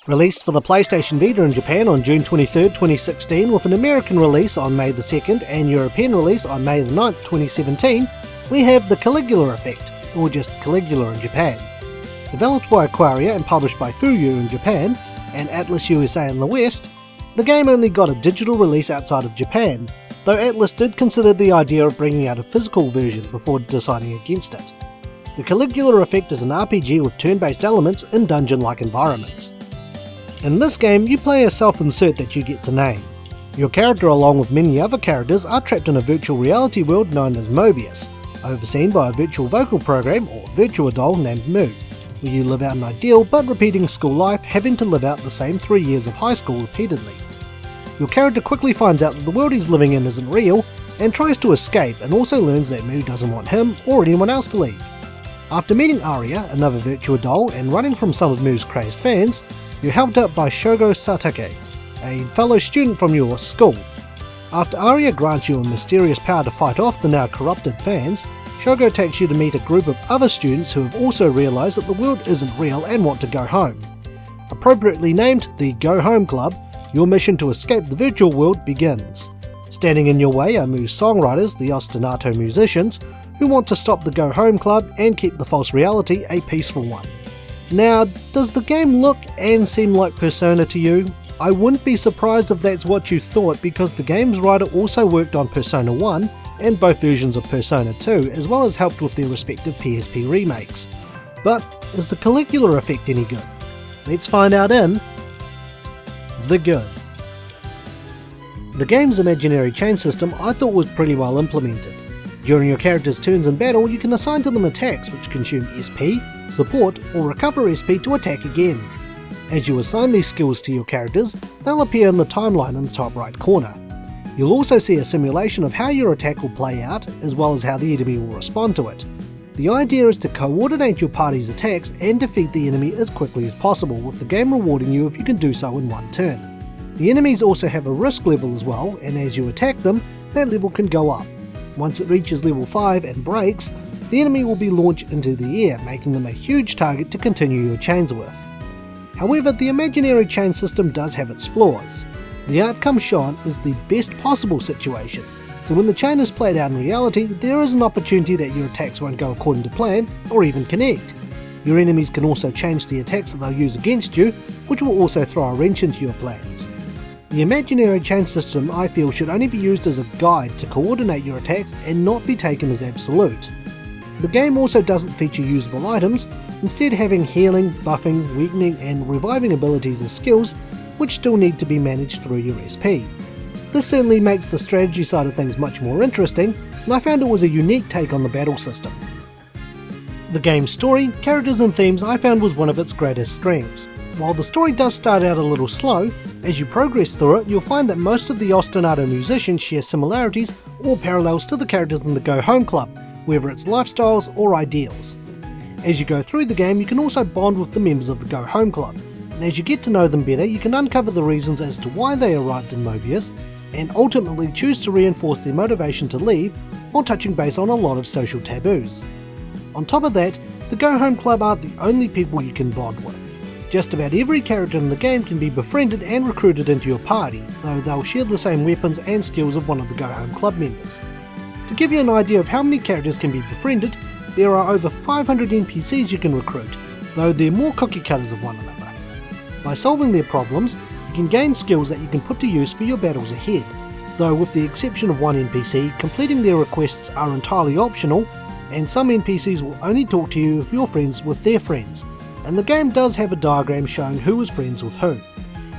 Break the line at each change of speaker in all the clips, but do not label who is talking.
Released for the PlayStation Vita in Japan on June 23, 2016, with an American release on May the 2nd and European release on May the 9th, 2017, we have the Caligula Effect, or just Caligula in Japan. Developed by Aquaria and published by Fuyu in Japan, and Atlas USA in the West, the game only got a digital release outside of Japan, though Atlas did consider the idea of bringing out a physical version before deciding against it. The Caligula Effect is an RPG with turn-based elements in dungeon-like environments. In this game, you play a self-insert that you get to name. Your character, along with many other characters, are trapped in a virtual reality world known as Mobius, overseen by a virtual vocal program or virtual doll named Moo, where you live out an ideal but repeating school life, having to live out the same 3 years of high school repeatedly. Your character quickly finds out that the world he's living in isn't real, and tries to escape, and also learns that Moo doesn't want him or anyone else to leave. After meeting Aria, another virtual doll, and running from some of Moo's crazed fans, you're helped out by Shogo Satake, a fellow student from your school. After Aria grants you a mysterious power to fight off the now corrupted fans, Shogo takes you to meet a group of other students who have also realised that the world isn't real and want to go home. Appropriately named the Go Home Club, your mission to escape the virtual world begins. Standing in your way are Moo's songwriters, the Ostinato musicians, who want to stop the Go Home Club and keep the false reality a peaceful one. Now, does the game look and seem like Persona to you? I wouldn't be surprised if that's what you thought, because the game's writer also worked on Persona 1 and both versions of Persona 2, as well as helped with their respective PSP remakes. But is the Caligula Effect any good? Let's find out in The Good. The game's imaginary chain system I thought was pretty well implemented. During your character's turns in battle, you can assign to them attacks which consume SP, support, or recover SP to attack again. As you assign these skills to your characters, they'll appear in the timeline in the top right corner. You'll also see a simulation of how your attack will play out, as well as how the enemy will respond to it. The idea is to coordinate your party's attacks and defeat the enemy as quickly as possible, with the game rewarding you if you can do so in one turn. The enemies also have a risk level as well, and as you attack them, that level can go up. Once it reaches level 5 and breaks, the enemy will be launched into the air, making them a huge target to continue your chains with. However, the imaginary chain system does have its flaws. The outcome shown is the best possible situation, so when the chain is played out in reality, there is an opportunity that your attacks won't go according to plan, or even connect. Your enemies can also change the attacks that they'll use against you, which will also throw a wrench into your plans. The imaginary chain system, I feel, should only be used as a guide to coordinate your attacks and not be taken as absolute. The game also doesn't feature usable items, instead having healing, buffing, weakening and reviving abilities as skills, which still need to be managed through your SP. This certainly makes the strategy side of things much more interesting, and I found it was a unique take on the battle system. The game's story, characters and themes I found was one of its greatest strengths. While the story does start out a little slow, as you progress through it, you'll find that most of the Ostinato musicians share similarities or parallels to the characters in the Go Home Club, whether it's lifestyles or ideals. As you go through the game, you can also bond with the members of the Go Home Club, and as you get to know them better, you can uncover the reasons as to why they arrived in Mobius, and ultimately choose to reinforce their motivation to leave, while touching base on a lot of social taboos. On top of that, the Go Home Club aren't the only people you can bond with. Just about every character in the game can be befriended and recruited into your party, though they'll share the same weapons and skills of one of the Go Home Club members. To give you an idea of how many characters can be befriended, there are over 500 NPCs you can recruit, though they're more cookie cutters of one another. By solving their problems, you can gain skills that you can put to use for your battles ahead, though with the exception of one NPC, completing their requests are entirely optional, and some NPCs will only talk to you if you're friends with their friends, and the game does have a diagram showing who is friends with whom.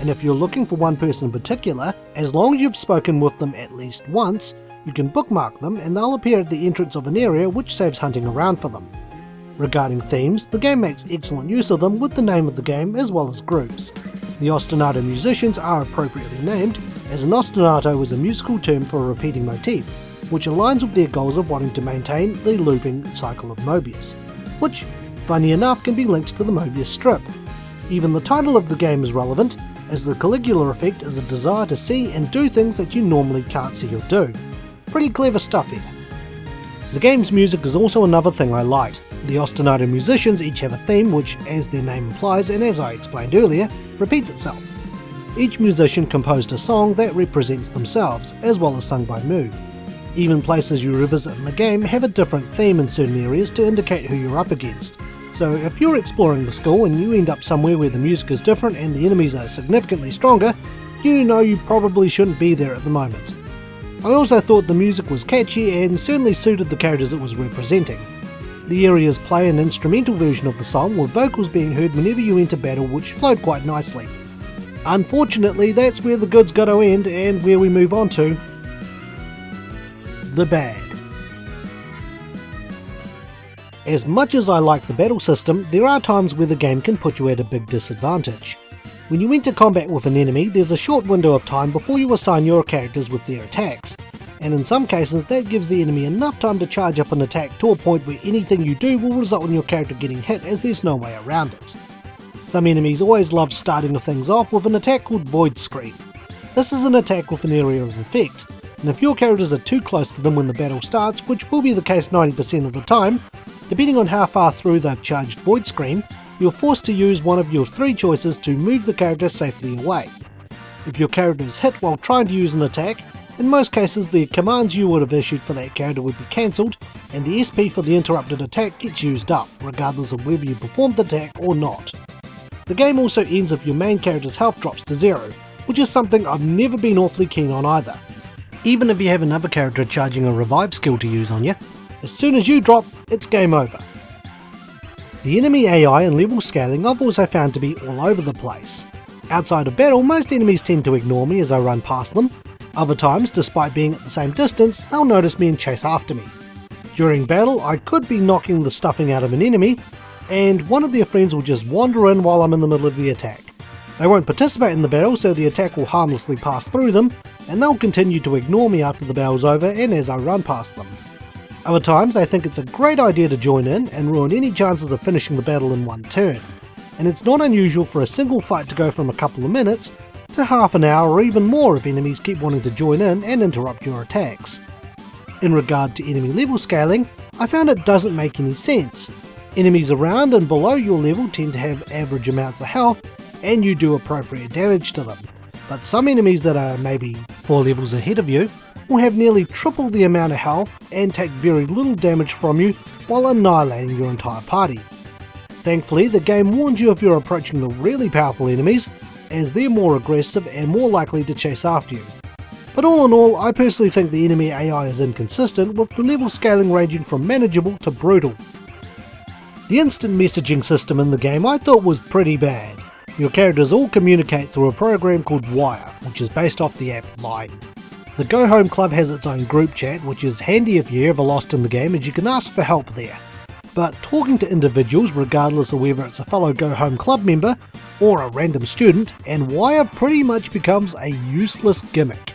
And if you're looking for one person in particular, as long as you've spoken with them at least once, you can bookmark them and they'll appear at the entrance of an area, which saves hunting around for them. Regarding themes, the game makes excellent use of them with the name of the game as well as groups. The Ostinato musicians are appropriately named, as an ostinato is a musical term for a repeating motif, which aligns with their goals of wanting to maintain the looping cycle of Mobius, which, funny enough, can be linked to the Mobius strip. Even the title of the game is relevant, as the Caligula Effect is a desire to see and do things that you normally can't see or do. Pretty clever stuff here. The game's music is also another thing I liked. The ostinato musicians each have a theme which, as their name implies and as I explained earlier, repeats itself. Each musician composed a song that represents themselves, as well as sung by Mu. Even places you revisit in the game have a different theme in certain areas to indicate who you're up against. So if you're exploring the school and you end up somewhere where the music is different and the enemies are significantly stronger, you know you probably shouldn't be there at the moment. I also thought the music was catchy and certainly suited the characters it was representing. The areas play an instrumental version of the song with vocals being heard whenever you enter battle, which flowed quite nicely. Unfortunately, that's where the good's got to end and where we move on to the bad. As much as I like the battle system, there are times where the game can put you at a big disadvantage. When you enter combat with an enemy, there's a short window of time before you assign your characters with their attacks, and in some cases that gives the enemy enough time to charge up an attack to a point where anything you do will result in your character getting hit, as there's no way around it. Some enemies always love starting things off with an attack called Void Screen. This is an attack with an area of effect, and if your characters are too close to them when the battle starts, which will be the case 90% of the time, depending on how far through they've charged Void Screen, you're forced to use one of your three choices to move the character safely away. If your character is hit while trying to use an attack, in most cases the commands you would have issued for that character would be cancelled, and the SP for the interrupted attack gets used up, regardless of whether you performed the attack or not. The game also ends if your main character's health drops to 0, which is something I've never been awfully keen on either. Even if you have another character charging a revive skill to use on you, as soon as you drop, it's game over. The enemy AI and level scaling I've also found to be all over the place. Outside of battle, most enemies tend to ignore me as I run past them. Other times, despite being at the same distance, they'll notice me and chase after me. During battle, I could be knocking the stuffing out of an enemy, and one of their friends will just wander in while I'm in the middle of the attack. They won't participate in the battle, so the attack will harmlessly pass through them, and they'll continue to ignore me after the battle's over and as I run past them. Other times I think it's a great idea to join in and ruin any chances of finishing the battle in one turn, and it's not unusual for a single fight to go from a couple of minutes to half an hour or even more if enemies keep wanting to join in and interrupt your attacks. In regard to enemy level scaling, I found it doesn't make any sense. Enemies around and below your level tend to have average amounts of health and you do appropriate damage to them, but some enemies that are maybe 4 levels ahead of you will have nearly triple the amount of health and take very little damage from you while annihilating your entire party. Thankfully, the game warns you if you're approaching the really powerful enemies, as they're more aggressive and more likely to chase after you. But all in all, I personally think the enemy AI is inconsistent, with the level scaling ranging from manageable to brutal. The instant messaging system in the game I thought was pretty bad. Your characters all communicate through a program called Wire, which is based off the app Line. The Go Home Club has its own group chat, which is handy if you're ever lost in the game, as you can ask for help there. But talking to individuals, regardless of whether it's a fellow Go Home Club member or a random student, and Wire pretty much becomes a useless gimmick.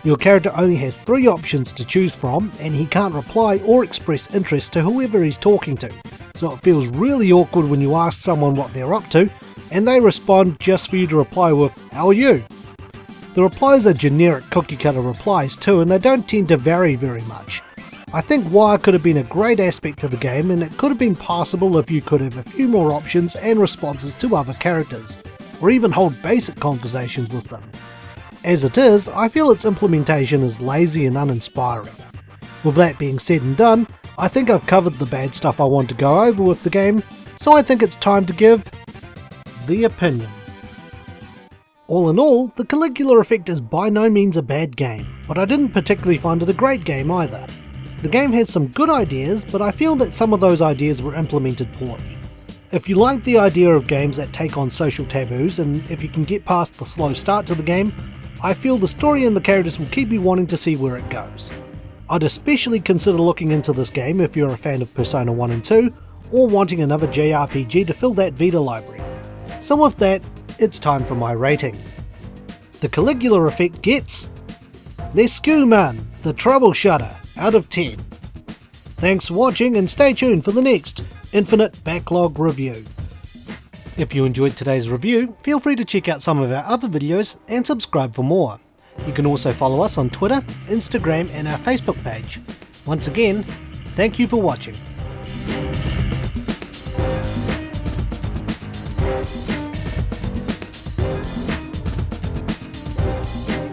Your character only has 3 options to choose from, and he can't reply or express interest to whoever he's talking to, so it feels really awkward when you ask someone what they're up to, and they respond just for you to reply with, "How are you?" The replies are generic cookie cutter replies too, and they don't tend to vary very much. I think Wire could have been a great aspect to the game, and it could have been passable if you could have a few more options and responses to other characters, or even hold basic conversations with them. As it is, I feel its implementation is lazy and uninspiring. With that being said and done, I think I've covered the bad stuff I want to go over with the game, so I think it's time to give the opinion. All in all, the Caligula Effect is by no means a bad game, but I didn't particularly find it a great game either. The game had some good ideas, but I feel that some of those ideas were implemented poorly. If you like the idea of games that take on social taboos, and if you can get past the slow start to the game, I feel the story and the characters will keep you wanting to see where it goes. I'd especially consider looking into this game if you're a fan of Persona 1 and 2, or wanting another JRPG to fill that Vita library. So with that, it's time for my rating. The Caligula Effect gets Lesku Man, the Troubleshooter, out of 10. Thanks for watching, and stay tuned for the next Infinite Backlog review. If you enjoyed today's review, feel free to check out some of our other videos and subscribe for more. You can also follow us on Twitter, Instagram and our Facebook page. Once again, Thank you for watching.